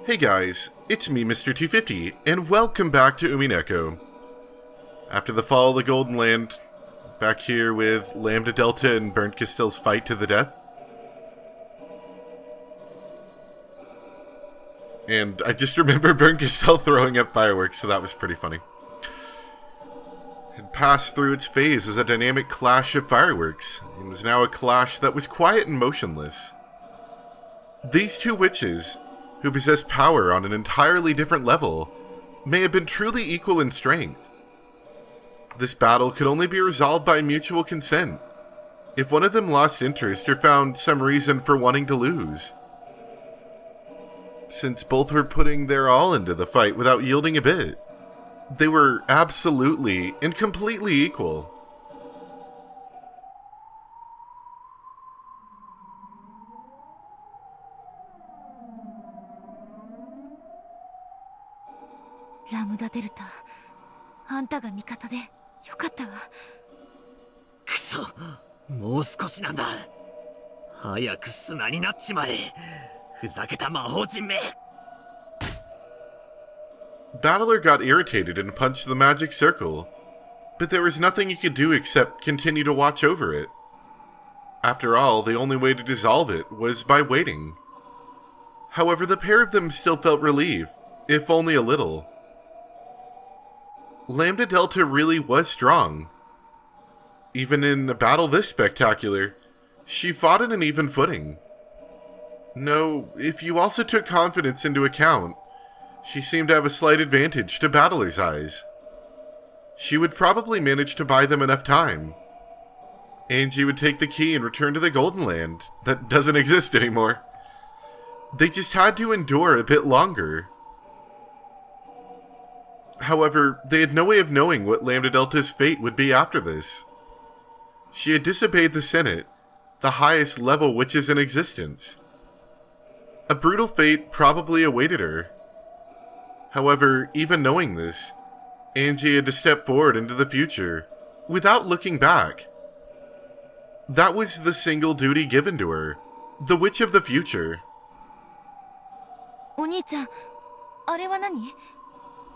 Hey guys, it's me, Mr. 250, and welcome back to Umineko. After the fall of the Golden Land, back here with Lambda Delta and Burnt Castell's fight to the death. And I just remember Burnt Castell throwing up fireworks, so that was pretty funny. It passed through its phase as a dynamic clash of fireworks, and was now a clash that was quiet and motionless. These two witches, who possess power on an entirely different level, may have been truly equal in strength. This battle could only be resolved by mutual consent, if one of them lost interest or found some reason for wanting to lose. Since both were putting their all into the fight without yielding a bit, they were absolutely and completely equal. Lambda Delta、あんたが味方でよかったわ。くそ、もう少しなんだ。早く砂になっちまえ。ふざけた魔法人め。Battler got irritated and punched the magic circle, but there was nothing he could do except continue to watch over it. After all, the only way to dissolve it was by waiting. However, the pair of them still felt relief, if only a little. Lambda Delta really was strong. Even in a battle this spectacular, she fought on an even footing. No, if you also took confidence into account, she seemed to have a slight advantage to Battler's eyes. She would probably manage to buy them enough time. Angie would take the key and return to the Golden Land that doesn't exist anymore. They just had to endure a bit longer. However, they had no way of knowing what Lambda Delta's fate would be after this. She had disobeyed the Senate, the highest level witches in existence. A brutal fate probably awaited her. However, even knowing this, Angie had to step forward into the future, without looking back. That was the single duty given to her, the Witch of the Future. お兄ちゃん、あれは何？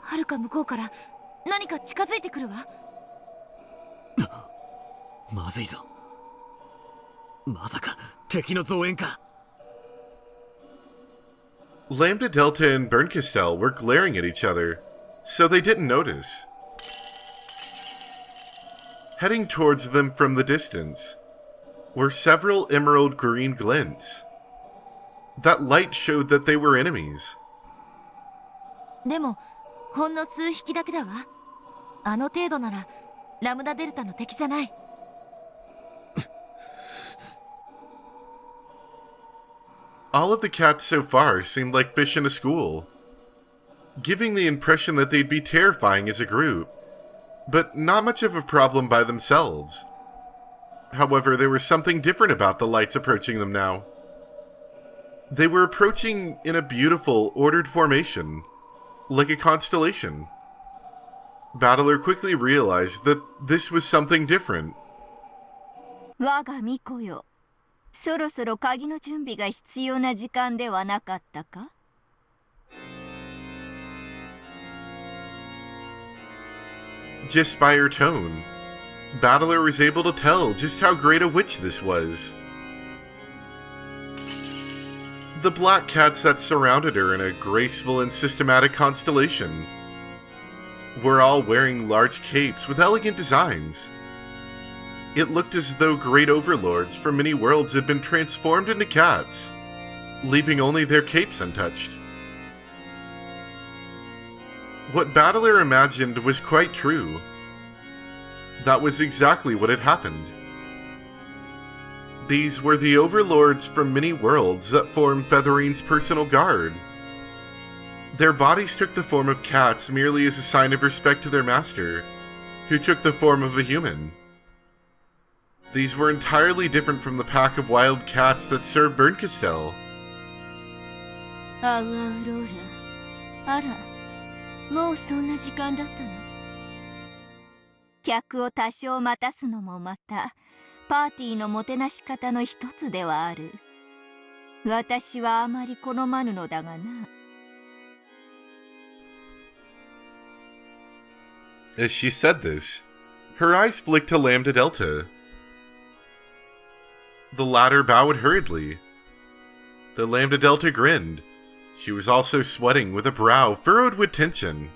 はるか向こうから何か近づいてくるわ。まずいぞ。まさか敵の増援か。Lambda Delta and Burnt Castell were glaring at each other, so they didn't notice. Heading towards them from the distance were several emerald green glints. That light showed that they were enemies. でもほんの数匹だけだわ。あの程度ならラムダデルタの敵じゃない。All of the cats so far seemed like fish in a school, giving the impression that they'd be terrifying as a group, but not much of a problem by themselves. However, there was something different about the lights approaching them now. They were approaching in a beautiful, ordered formation, like a constellation. Battler quickly realized that this was something different. 我が巫女よ、そろそろ鍵の準備が必要な時間ではなかったか？ Just by her tone, Battler was able to tell just how great a witch this was. The black cats that surrounded her in a graceful and systematic constellation were all wearing large capes with elegant designs. It looked as though great overlords from many worlds had been transformed into cats, leaving only their capes untouched. What Battler imagined was quite true. That was exactly what had happened. These were the overlords from many worlds that formed Featherine's personal guard. Their bodies took the form of cats merely as a sign of respect to their master, who took the form of a human. These were entirely different from the pack of wild cats that served Burnt Castell. アウアウローラ、あら、もうそんな時間だったの。客を多少待たすのもまたパーティーのもてなし方の一つではある。私はあまり好まぬのだがな。As she said this, her eyes flicked to Lambda Delta. The latter bowed hurriedly. The Lambda Delta grinned. She was also sweating with a brow furrowed with tension.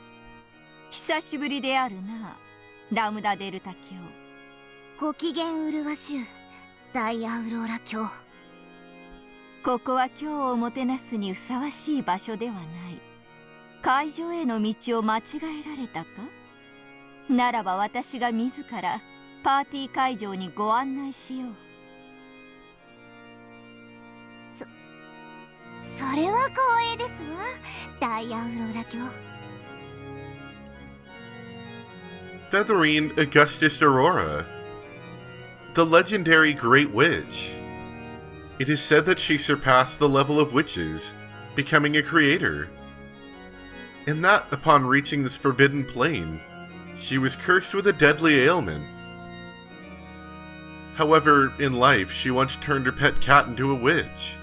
久しぶりであるな、ラムダデルタ卿。ご機嫌うるわしゅう、ダイアウローラ卿。ここは今日をもてなすにふさわしい場所ではない。会場への道を間違えられたか？ならば私が自らパーティー会場にご案内しよう。それは光栄ですわ、ダイアウローラ卿。Fetherine Augustus Aurora, the legendary Great Witch. It is said that she surpassed the level of witches, becoming a creator. And that, upon reaching this forbidden plane, she was cursed with a deadly ailment. However, in life, she once turned her pet cat into a witch.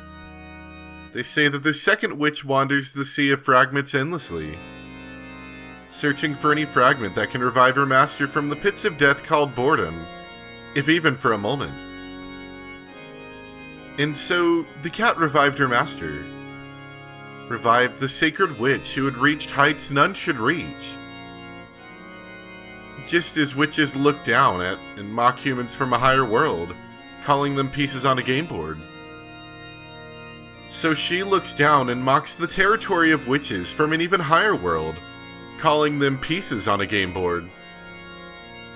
They say that the second witch wanders the sea of fragments endlessly, searching for any fragment that can revive her master from the pits of death called boredom, if even for a moment. And so, the cat revived her master. Revived the sacred witch who had reached heights none should reach. Just as witches look down at and mock humans from a higher world, calling them pieces on a game board. So she looks down and mocks the territory of witches from an even higher world, calling them pieces on a game board.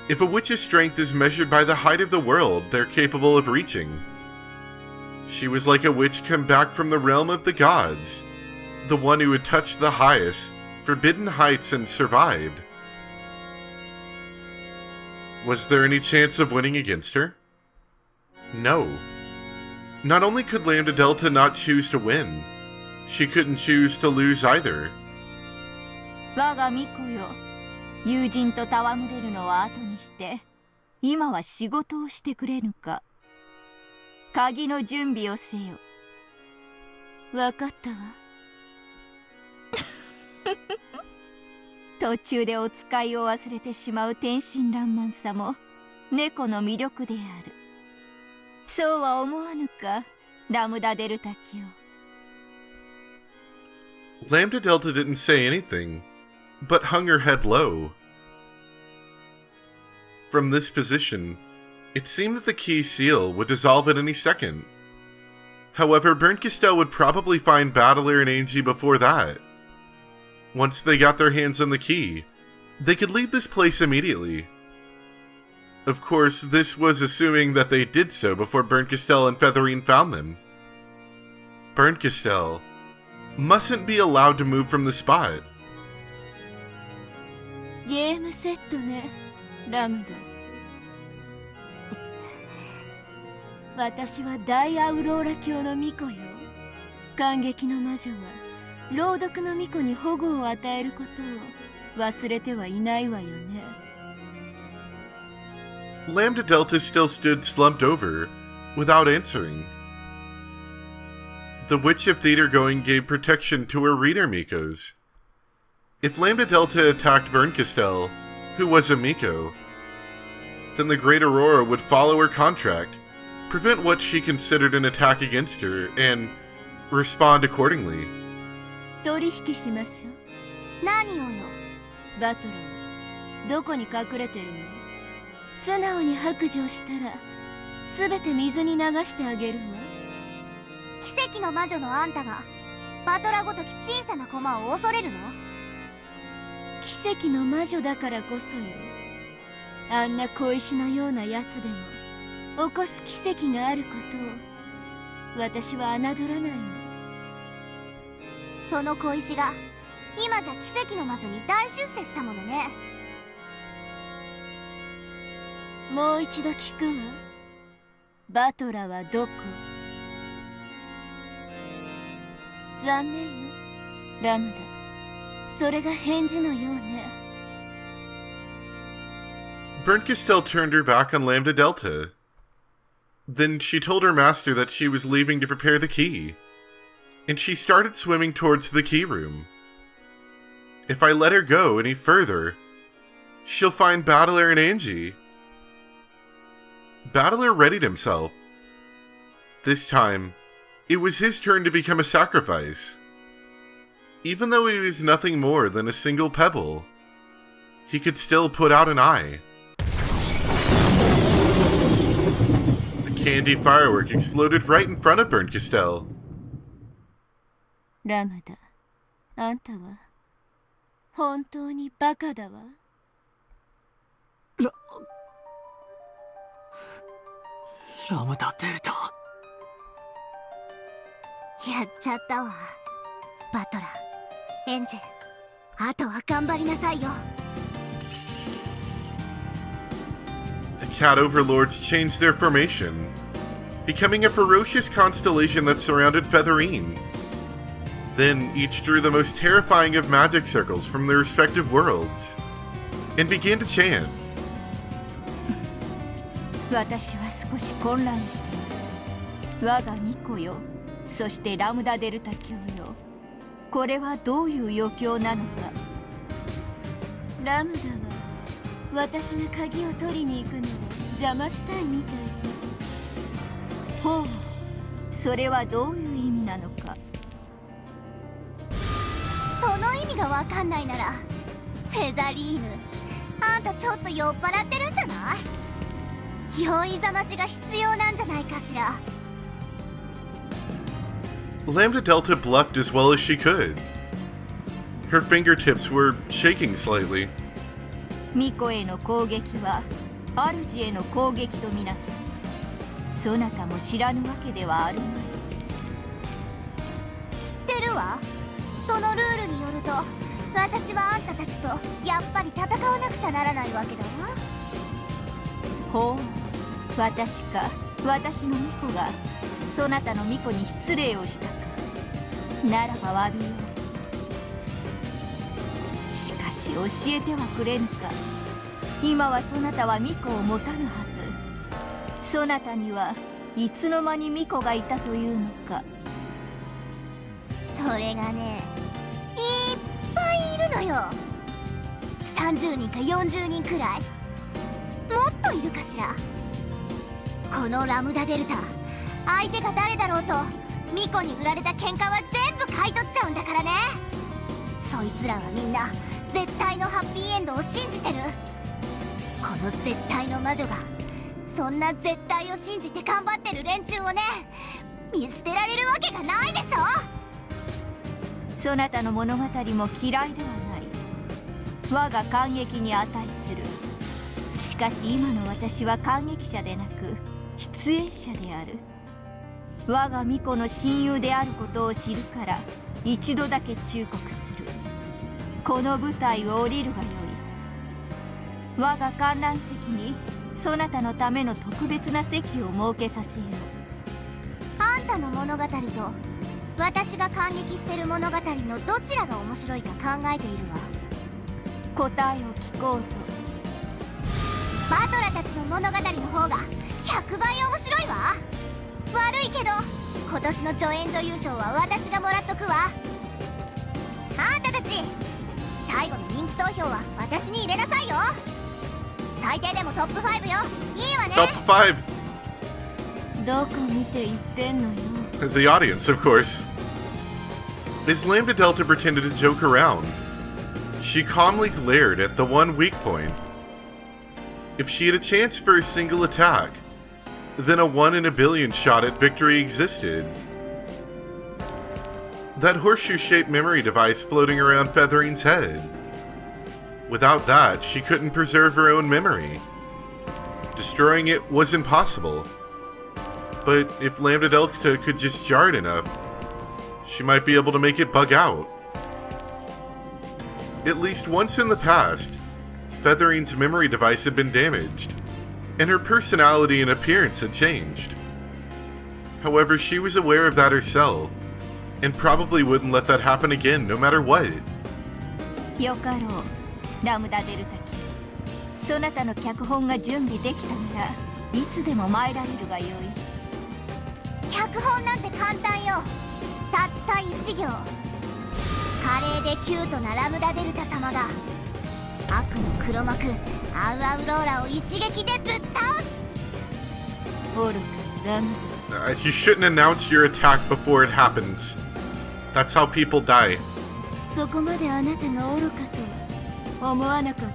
If a witch's strength is measured by the height of the world they're capable of reaching, she was like a witch come back from the realm of the gods, the one who had touched the highest, forbidden heights and survived. Was there any chance of winning against her? No. Not only could Lambda Delta not choose to win, she couldn't choose to lose either. 我が巫女よ、友人と戯れるのは後にして、今は仕事をしてくれぬか。鍵の準備をせよ。わかったわ。途中でお使いを忘れてしまう天真爛漫さも猫の魅力である。そうは思わぬか、ラムダデルタ卿。Lambda Delta didn't say anything, but hung her head low. From this position, it seemed that the key seal would dissolve at any second. However, Bernkastel would probably find Battler and Angie before that. Once they got their hands on the key, they could leave this place immediately. Of course, this was assuming that they did so before Bernkastel and Fetherine found them. Bernkastel mustn't be allowed to move from the spot. ゲームセットね、ラムダ。私は大アウローラ卿の巫女よ。感激の魔女は朗読の巫女に保護を与えることを忘れてはいないわよね。Lambda Delta still stood slumped over, without answering. The Witch of Theater Going gave protection to her reader Mikos. If Lambda Delta attacked Bernkastel, who was a Miko, then the Great Aurora would follow her contract, prevent what she considered an attack against her, and respond accordingly. 取引しましょう。何をよ。バトラーはどこに隠れてるの？素直に白状したら全て水に流してあげるわ。奇跡の魔女のあんたがバトラごとき小さな駒を恐れるの？奇跡の魔女だからこそよ。あんな小石のようなやつでも起こす奇跡があることを私は侮らないの。その小石が今じゃ奇跡の魔女に大出世したものね。もう一度聞くわ。バトラはどこ？残念よ、ラムダ。それが返事のようね。Bernkastel turned her back on Lambda Delta. Then she told her master that she was leaving to prepare the key, and she started swimming towards the key room. If I let her go any further, she'll find Battler and Angie. Battler readied himself. This time, it was his turn to become a sacrifice. Even though he was nothing more than a single pebble, he could still put out an eye. A candy firework exploded right in front of Burnt Castell. ラムダ、あんたは本当にバカだわ。ラムダデルタ。やっちゃったわ。バトラー、エンジェル、あとは頑張りなさいよ。The Cat Overlords changed their formation, becoming a ferocious constellation that surrounded Featherine. Then each drew the most terrifying of magic circles from their respective worlds, and began to chant. 私は少し混乱している。我が巫女よ、そしてラムダデルタ教よ。これはどういう余興なのか。ラムダは私が鍵を取りに行くのを邪魔したいみたい。ほう、それはどういう意味なのか。その意味がわかんないなら、フェザリーヌ、あんたちょっと酔っ払ってるんじゃない？酔いざましが必要なんじゃないかしら。Lambda Delta bluffed as well as she could. Her fingertips were shaking slightly. 巫女への攻撃は主への攻撃とみなす。そなたも知らぬわけではあるまい。知ってるわ。そのルールによると、私はあんたたちとやっぱり戦わなくちゃならないわけだわ。ほう、私の巫女がそなたの巫女に失礼をしたか。ならば詫びよう。しかし教えてはくれぬか。今はそなたは巫女を持たぬはず。そなたにはいつの間に巫女がいたというのか。それがね、いっぱいいるのよ。30人か40人くらい。もっといるかしら。このラムダデルタ、相手が誰だろうと巫女に売られた喧嘩は全部買い取っちゃうんだからね。そいつらはみんな絶対のハッピーエンドを信じてる。この絶対の魔女がそんな絶対を信じて頑張ってる連中をね、見捨てられるわけがないでしょ。そなたの物語も嫌いではない。我が感激に値する。しかし今の私は感激者でなく出演者である。我が巫女の親友であることを知るから一度だけ忠告する。この舞台を降りるがよい。我が観覧席にそなたのための特別な席を設けさせよう。あんたの物語と私が感激してる物語のどちらが面白いか考えているわ。答えを聞こうぞ。バトラたちの物語の方が100倍面白いわ。悪いけど今年の助演女優賞は私がもらっとくわ。あんたたち、最後の人気投票は私に入れなさいよ。最低でもトップ5よ。いいわね。 Top 5! どこ見て言ってんのよ。 The audience, of course. As Lambda Delta pretended to joke around, she calmly glared at the one weak point. If she had a chance for a single attack, then a 1 in a billion shot at victory existed. That horseshoe-shaped memory device floating around Featherine's head. Without that, she couldn't preserve her own memory. Destroying it was impossible. But if Lambda Delta could just jar it enough, she might be able to make it bug out. At least once in the past, Featherine's memory device had been damaged, and her personality and appearance had changed. However, she was aware of that herself, and probably wouldn't let that happen again no matter what. よかろう、ラムダデルタ機。そなたの脚本が準備できたならいつでも参られるがよい。脚本なんて簡単よ。たった1行。華麗でキュートなラムダデルタ様が悪の黒幕アウアウローラを一撃でぶっ倒す。愚かなラム You shouldn't announce your attack before it happens. That's how people die. そこまであなたが愚かとは思わなかった。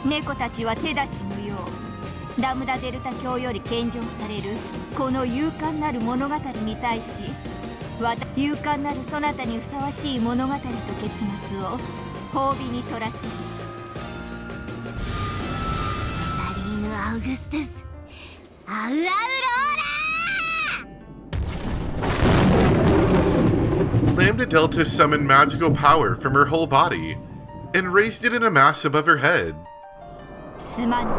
猫たちは手出し無用。ラムダデルタ教より献上されるこの勇敢なる物語に対し、勇敢なるそなたにふさわしい物語と結末を褒美に取らせる。サリーヌ・アウグストゥスアウアウローラー。 Lambda Delta summoned magical power from her whole body and raised it in a mass above her head. すまぬ。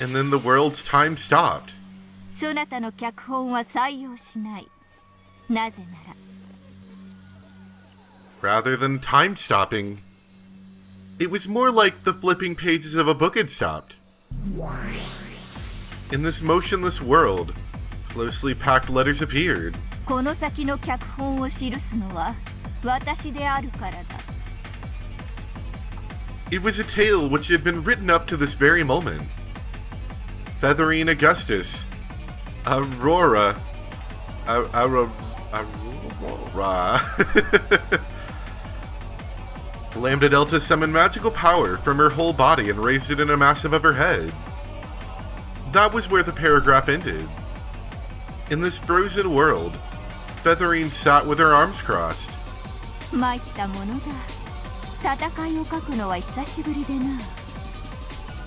And then the world's time stopped. そなたの脚本は採用しない。なぜなら Rather than time stopping, it was more like the flipping pages of a book had stopped. In this motionless world, closely packed letters appeared. この先の脚本を記すのは私であるからだ。It was a tale which had been written up to this very moment. Featherine Augustus, Aurora, Aurora. Lambda Delta summoned magical power from her whole body and raised it in a mass above her head. That was where the paragraph ended. In this frozen world, Featherine sat with her arms crossed. 参ったものだ。戦いを書くのは久しぶりでな。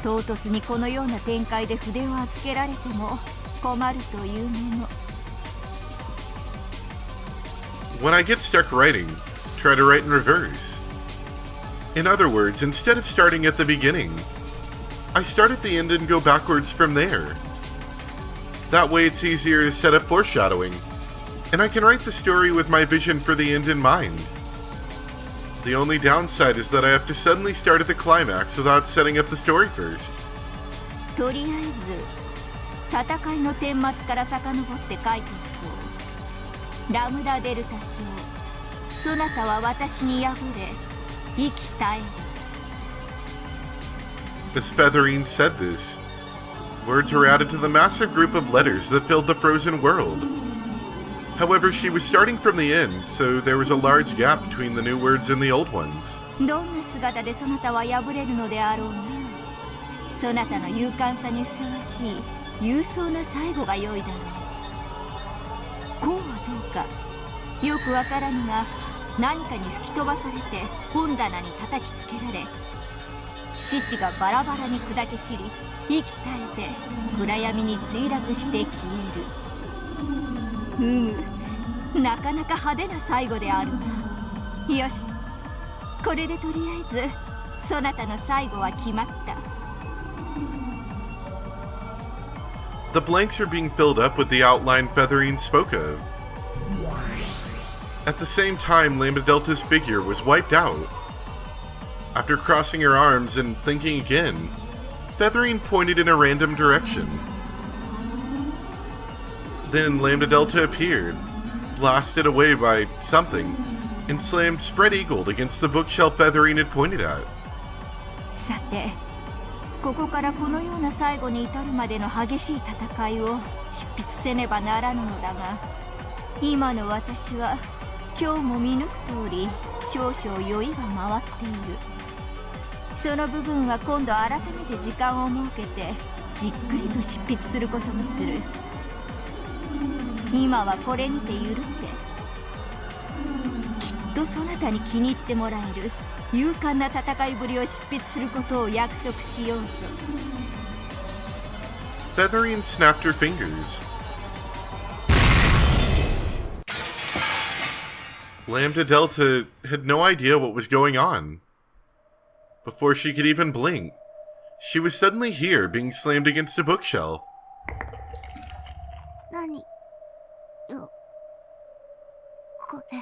唐突にこのような展開で筆を預けられても困るというもの。When I get stuck writing, try to write in reverse. In other words, instead of starting at the beginning, I start at the end and go backwards from there. That way it's easier to set up foreshadowing, and I can write the story with my vision for the end in mind. The only downside is that I have to suddenly start at the climax without setting up the story first. とりあえず戦いの顛末から遡って書いていこう。ラムダデルタ卿、そなたは私に敗れ生き絶える。 As Featherine said this, words were added to the massive group of letters that filled the frozen world. However, she was starting from the end, so there was a large gap between the new words and the old ones. どんな姿でそなたは敗れるのであろうな。そなたの勇敢さにふさわしい勇壮な最後が良いだろう。こうはどうか。よくわからぬが何かに吹き飛ばされて本棚に叩きつけられ、獅子がバラバラに砕け散り息絶えて暗闇に墜落して消える。なかなか派手な最後であるな。よし、これでとりあえずそなたの最後は決まった。 The blanks were being filled up with the outline Featherine spoke of. At the same time, Lambda Delta's figure was wiped out. After crossing her arms and thinking again, Featherine pointed in a random direction. Then Lambda Delta appeared, blasted away by something, and slammed spread-eagled against the bookshelf Featherine had pointed at. さて、ここからこのような最後に至るまでの激しい戦いを執筆せねばならぬのだが、今の私は今日も見抜く通り少々酔いが回っている。その部分は今度改めて時間を設けてじっくりと執筆することにする。今はこれにて許せ。きっとそなたに気に入ってもらえる勇敢な戦いぶりを執筆することを約束しようぞ。 Featherine snapped her fingers. Lambda Delta had no idea what was going on. Before she could even blink, she was suddenly here, being slammed against a bookshelf. 何よこれ。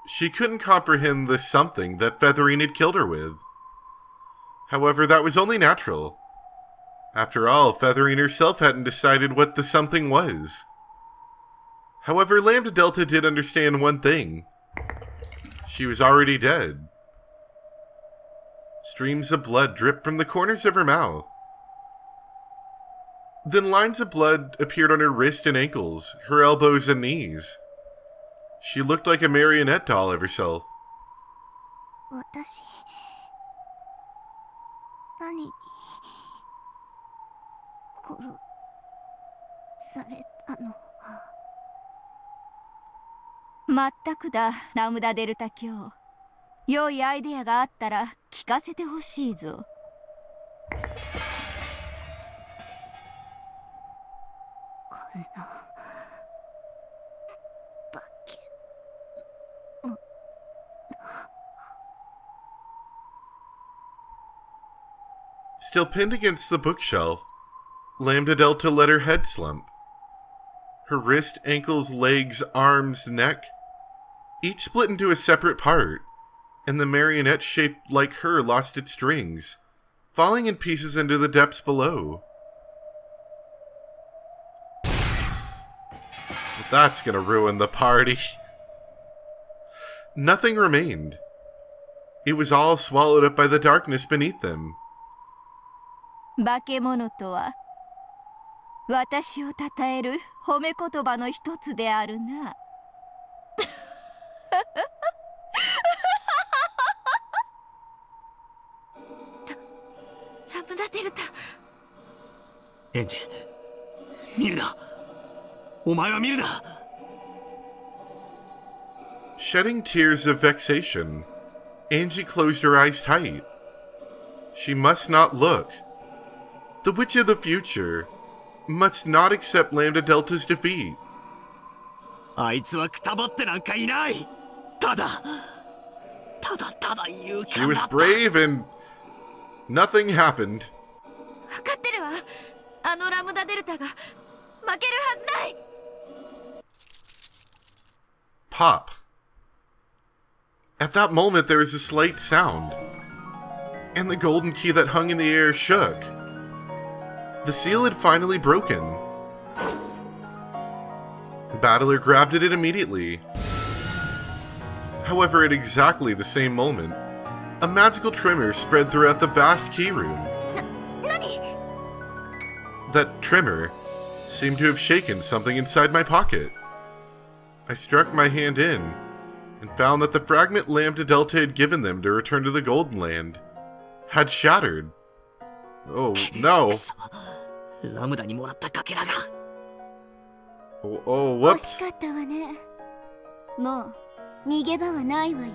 She couldn't comprehend the something that Featherine had killed her with. However, that was only natural. After all, Featherine herself hadn't decided what the something was. However, Lambda Delta did understand one thing. She was already dead. Streams of blood dripped from the corners of her mouth. Then lines of blood appeared on her wrist and ankles, her elbows and knees. She looked like a marionette doll of herself. 私何に殺されたの。まったくだ、ラムダデルタ卿。良いアイデアがあったら聞かせてほしいぞ。この化け物。Still pinned against the bookshelf, Lambda Delta let her head slump. Her wrist, ankles, legs, arms, neck, each split into a separate part, and the marionette shaped like her lost its strings, falling in pieces into the depths below. But that's gonna ruin the party. Nothing remained. It was all swallowed up by the darkness beneath them. 化け物とは私をたたえる褒め言葉の一つであるな。ラムダデルタ。エンジ、見るな。お前は見るな。Shedding tears of vexation, Angie closed her eyes tight. She must not look. The Witch of the Future must not accept Lambda Delta's defeat. あいつはくたばってなんかいない。ただ勇 She 敢 was だった。 brave and nothing happened. 分かってるわ。あのラムダデルタが負けるはずない。 Pop. At that moment, there was a slight sound, and the golden key that hung in the air shook. The seal had finally broken. Battler grabbed at it immediately. However, at exactly the same moment, a magical tremor spread throughout the vast key room. 何？ That tremor seemed to have shaken something inside my pocket. I struck my hand in, and found that the fragment Lambda Delta had given them to return to the Golden Land had shattered. Oh, no. ラムダにもらったかけらが。Oh, 惜し whoops. かったわね。もう逃げ場はないわよ。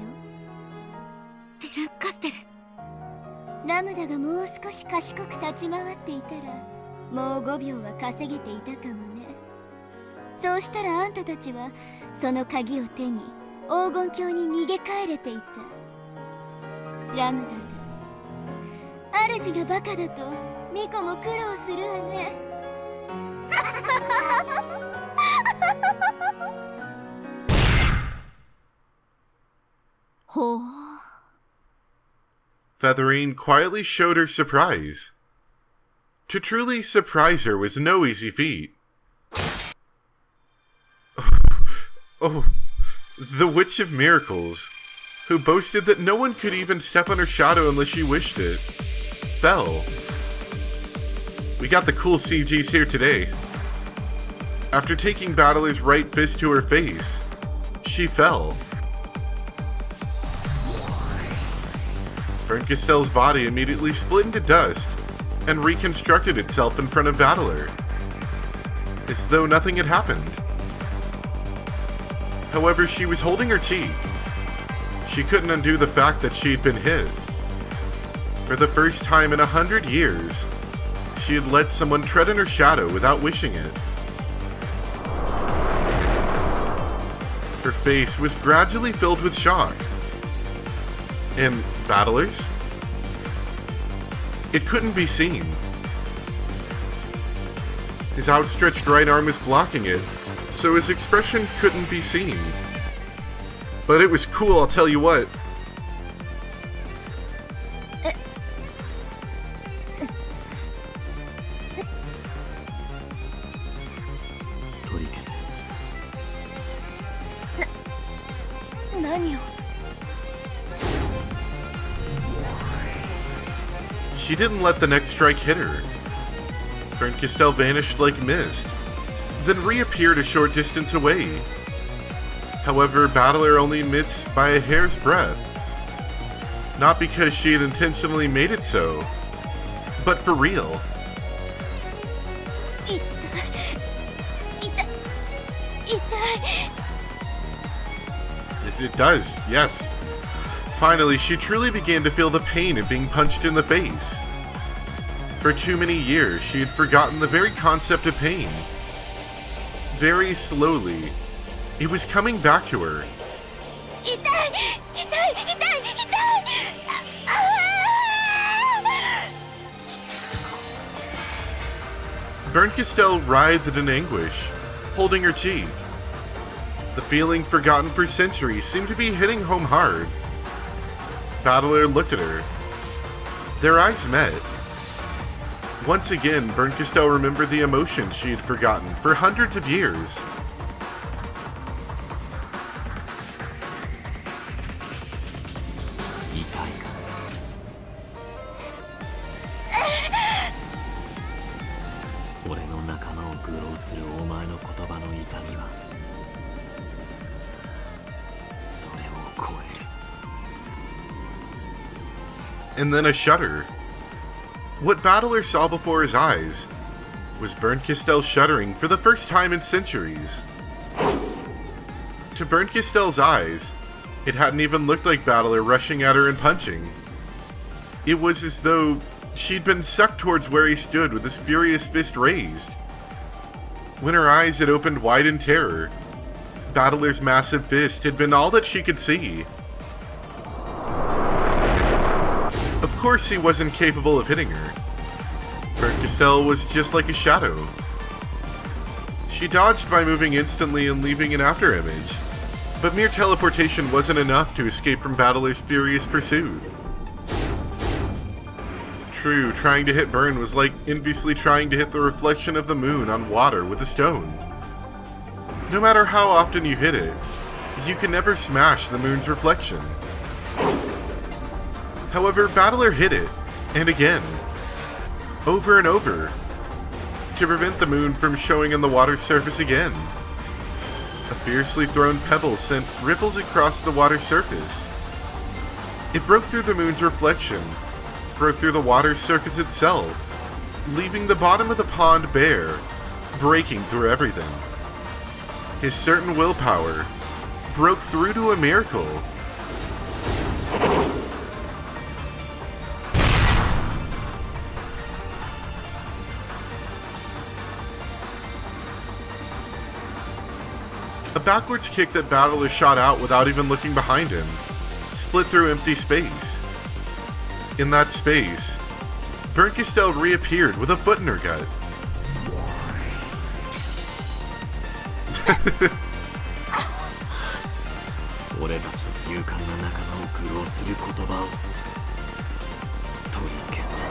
デラッカステル。ラムダがもう少し賢く立ち回っていたら、もう5秒は稼げていたかもね。そうしたらあんたたちはその鍵を手に黄金鏡に逃げ帰れていた。ラムダが主がバカだとミコも苦労するわね。ほう。 Featherine quietly showed her surprise. To truly surprise her was no easy feat. Oh, the Witch of Miracles, who boasted that no one could even step on her shadow unless she wished it, fell. We got the cool CGs here today. After taking Battler's right fist to her face, she fell. Fern Castell's body immediately split into dust and reconstructed itself in front of Battler, as though nothing had happened. However, she was holding her cheek. She couldn't undo the fact that she had been hit. For the first time in 100 years, she had let someone tread in her shadow without wishing it. Her face was gradually filled with shock. And Battler's? It couldn't be seen. His outstretched right arm was blocking it, so his expression couldn't be seen. But it was cool, I'll tell you what. 何を She didn't let the next strike hit her. Bernkastel vanished like mist, then reappeared a short distance away. However, Battler only missed by a hair's breadth. Not because she had intentionally made it so, but for real. 痛い痛い Yes, it does, yes. Finally, she truly began to feel the pain of being punched in the face. For too many years, she had forgotten the very concept of pain. Very slowly, it was coming back to her. 痛い痛い痛い痛いああ Bernkastel writhed in anguish, holding her cheek. The feeling forgotten for centuries seemed to be hitting home hard. Battler looked at her. Their eyes met. Once again, Bernkastel remembered the emotions she had forgotten for hundreds of years. 痛いか俺の仲間を愚弄するお前の言葉の痛みはそれを超える And then a shudder. What Battler saw before his eyes was Bernkastel shuddering for the first time in centuries. To Bernkastel's eyes, it hadn't even looked like Battler rushing at her and punching. It was as though she'd been sucked towards where he stood with his furious fist raised. When her eyes had opened wide in terror, Battler's massive fist had been all that she could see. Of course he wasn't capable of hitting her. Bernkastel was just like a shadow. She dodged by moving instantly and leaving an afterimage, but mere teleportation wasn't enough to escape from Battler's furious pursuit. True, trying to hit Bern was like enviously trying to hit the reflection of the moon on water with a stone. No matter how often you hit it, you can never smash the moon's reflection. However, Battler hit it, and again, over and over, to prevent the moon from showing on the water's surface again. A fiercely thrown pebble sent ripples across the water's surface. It broke through the moon's reflection, broke through the water's surface itself, leaving the bottom of the pond bare, breaking through everything. His certain willpower broke through to a miracle. A backwards kick that Battler shot out without even looking behind him, split through empty space. In that space, Bernkastel reappeared with a foot in her gut. 俺たちの勇敢な仲間を愚弄する言葉を取り消せ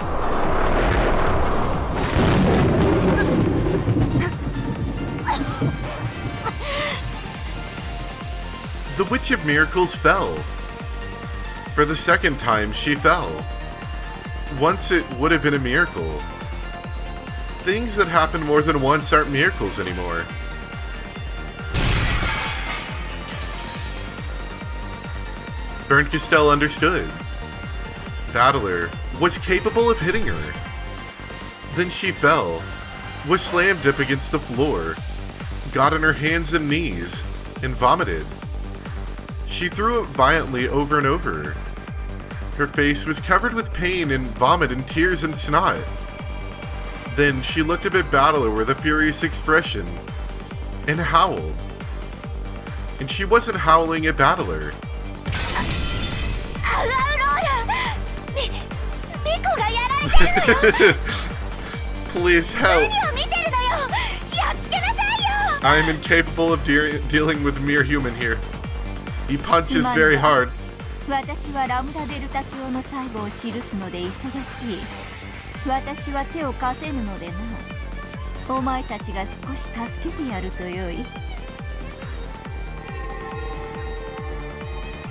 The Witch of Miracles fell. For the second time, she fell. Once it would have been a miracle. Things that happen more than once aren't miracles anymore. Bernkastel understood. Battler was capable of hitting her. Then she fell, was slammed up against the floor, got on her hands and knees, and vomited. She threw up violently over and over. Her face was covered with pain and vomit and tears and snot. Then she looked up at Battler with a furious expression and howled. And she wasn't howling at Battler. アウアウローラミコがやられてるのよ Please help. 何を見てるのよやっつけなさいよ I am incapable of dealing with mere human here. He punches very hard. 私はラムダデルタ教の細部を記すので忙しい。私は手を貸せぬのでな。お前たちが少し助けてやるとよい。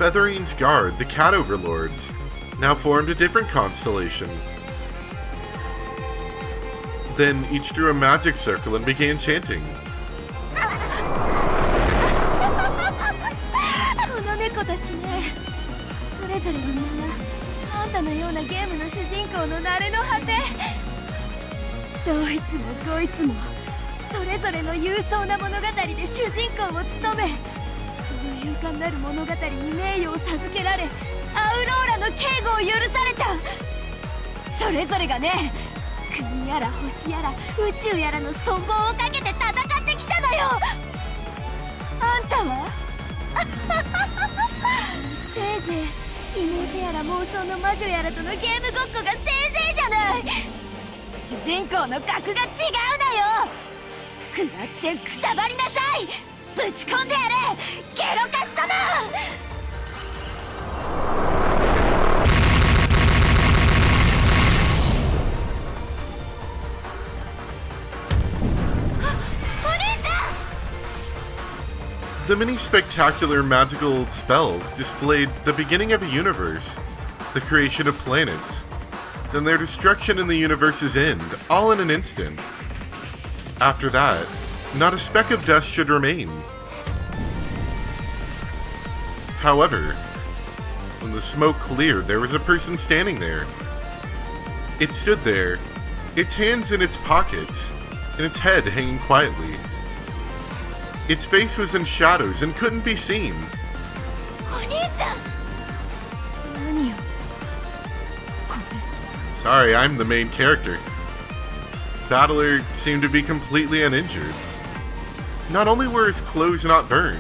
Featherine's guard, the Cat Overlords, now formed a different constellation. Then each drew a magic circle and began chanting. この猫たちね、それぞれがみんなあんたのようなゲームの主人公の慣れの果て。どいつもこいつもそれぞれの勇壮な物語で主人公を務め、その勇敢なる物語に名誉を授けられ、アウローラの警護を許された。それぞれがね、国やら星やら宇宙やらの存亡をかけて戦ってきたのよ。あんたはせいぜい妹やら妄想の魔女やらとのゲームごっこがせいぜいじゃない。主人公の格が違うのよ。食らってくたばりなさい。ぶち込んでやれゲロカス殿。The many spectacular magical spells displayed the beginning of a universe, the creation of planets, then their destruction and the universe's end, all in an instant. After that, not a speck of dust should remain. However, when the smoke cleared, there was a person standing there. It stood there, its hands in its pockets, and its head hanging quietly. Its face was in shadows and couldn't be seen. お兄ちゃん、何よこれ。 Sorry, I'm the main character. Battler seemed to be completely uninjured. Not only were his clothes not burnt,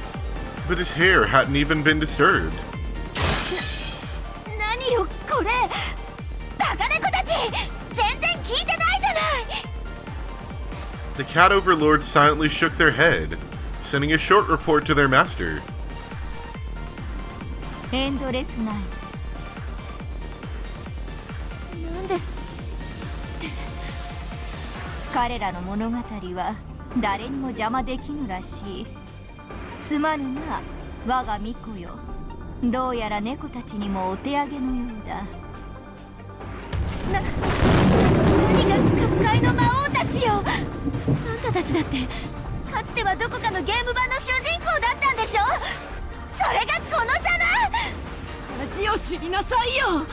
but his hair hadn't even been disturbed. 何よこれ。バカ猫たち、全然聞いてないじゃない。 The Cat Overlords silently shook their head, sending a short report to their master. エンドレスナイト。なんですって。彼らの物語は誰にも邪魔できぬらしい。すまぬな、我が巫女よ。どうやら猫たちにもお手上げのようだ。何が各界の魔王たちよ。あんたたちだってかつてはどこかのゲーム版の主人公だったんでしょ。それがこのざま。恥を知りなさいよ。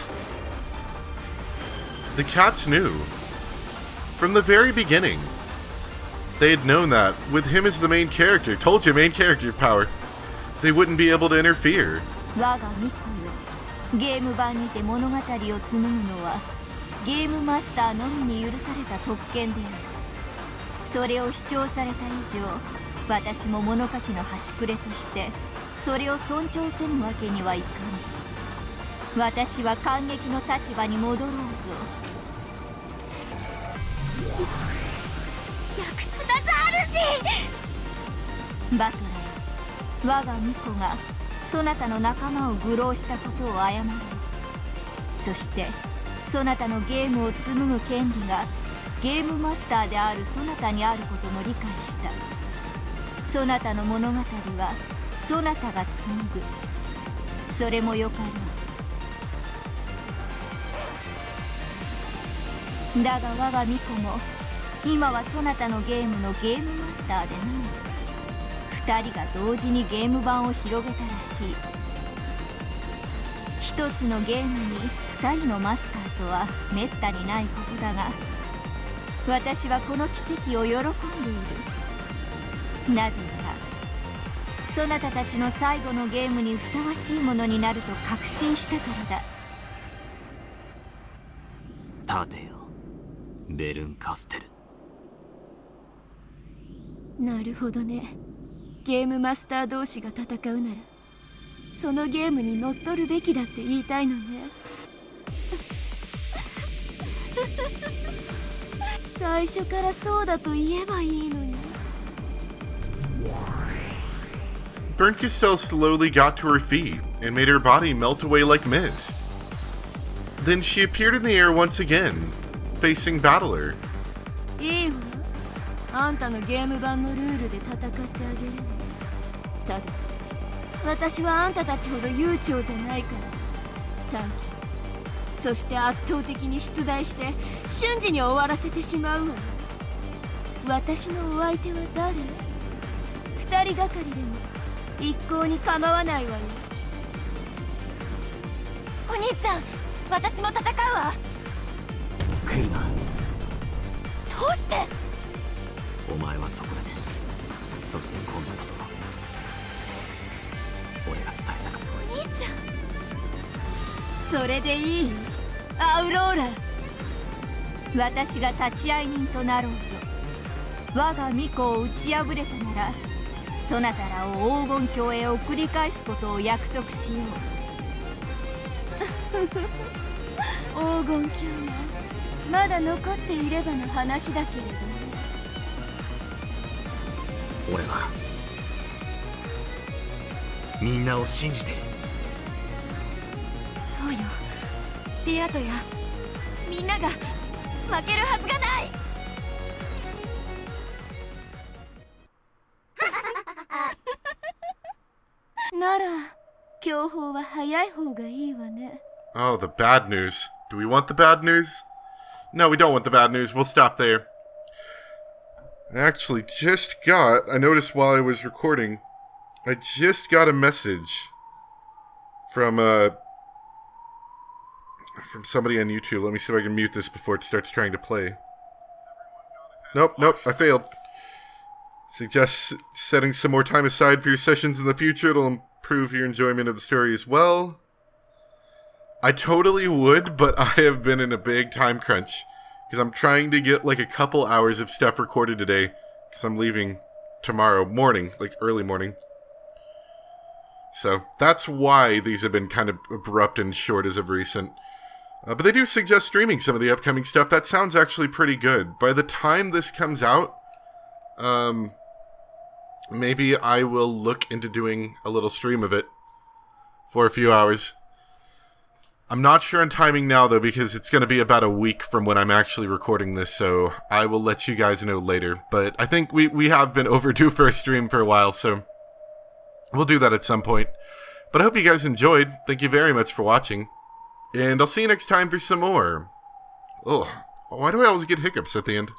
The cats knew. From the very beginning. They had known that, with him as the main character, told you main character power, they wouldn't be able to interfere. 我が巫女よ、ゲーム版にて物語を紡ぐのはゲームマスターのみに許された特権である。それを主張された以上、私も物書きの端くれとしてそれを尊重せぬわけにはいかぬ。私は感激の立場に戻ろうぞ。役立たず主。バトラー、我が巫女がそなたの仲間を愚弄したことを謝る。そしてそなたのゲームを紡ぐ権利がゲームマスターであるそなたにあることも理解した。そなたの物語はそなたが紡ぐ。それもよかろう。だが我が巫女も今はそなたのゲームのゲームマスターでない。二人が同時にゲーム版を広げたらしい。一つのゲームに二人のマスターとはめったにないことだが、私はこの奇跡を喜んでいる。なぜならそなたたちの最後のゲームにふさわしいものになると確信したからだ。立てよ、ベルンカステル。なるほどね。ゲームマスター同士が戦うならそのゲームに乗っ取るべきだって言いたいのね。最初からそうだと言えばいいのに。 Bernkastel slowly got to her feet and made her body melt away like mist. Then she appeared in the air once again, facing Battler. いいわ。あんたのゲーム版のルールで戦ってあげる。ただ私はあんたたちほど悠長じゃないから短期そして圧倒的に出題して瞬時に終わらせてしまうわ。私のお相手は誰？二人がかりでも一向に構わないわよ。お兄ちゃん、私も戦うわ。来るな。どうして？お前はそこで、そして今度こそ俺が伝えたかお兄ちゃん。それでいい？アウローラ。私が立会人となろうぞ。我が巫女を打ち破れたなら、そなたらを黄金鏡へ送り返すことを約束しよう。黄金鏡がまだ残っていればの話だけれどね。俺はみんなを信じてる。そうよ、ベアトやみんなが負けるはずがない。なら享保は早い方がいいわね。 Oh, the bad news. Do we want the bad news? No, we don't want the bad news. We'll stop there. I actually just got, I noticed while I was recording, I just got a message from somebody on YouTube. Let me see if I can mute this before it starts trying to play. Nope, I failed. Suggests setting some more time aside for your sessions in the future. It'll improve your enjoyment of the story as well. I totally would, but I have been in a big time crunch because I'm trying to get like a couple hours of stuff recorded today because I'm leaving tomorrow morning, like early morning. So that's why these have been kind of abrupt and short as of recent. But they do suggest streaming some of the upcoming stuff. That sounds actually pretty good. By the time this comes out, maybe I will look into doing a little stream of it for a few hours. I'm not sure on timing now, though, because it's going to be about a week from when I'm actually recording this, so I will let you guys know later. But I think we have been overdue for a stream for a while, so we'll do that at some point. But I hope you guys enjoyed. Thank you very much for watching. And I'll see you next time for some more. Ugh, why do I always get hiccups at the end?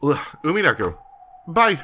Ugh, Umineko. Bye.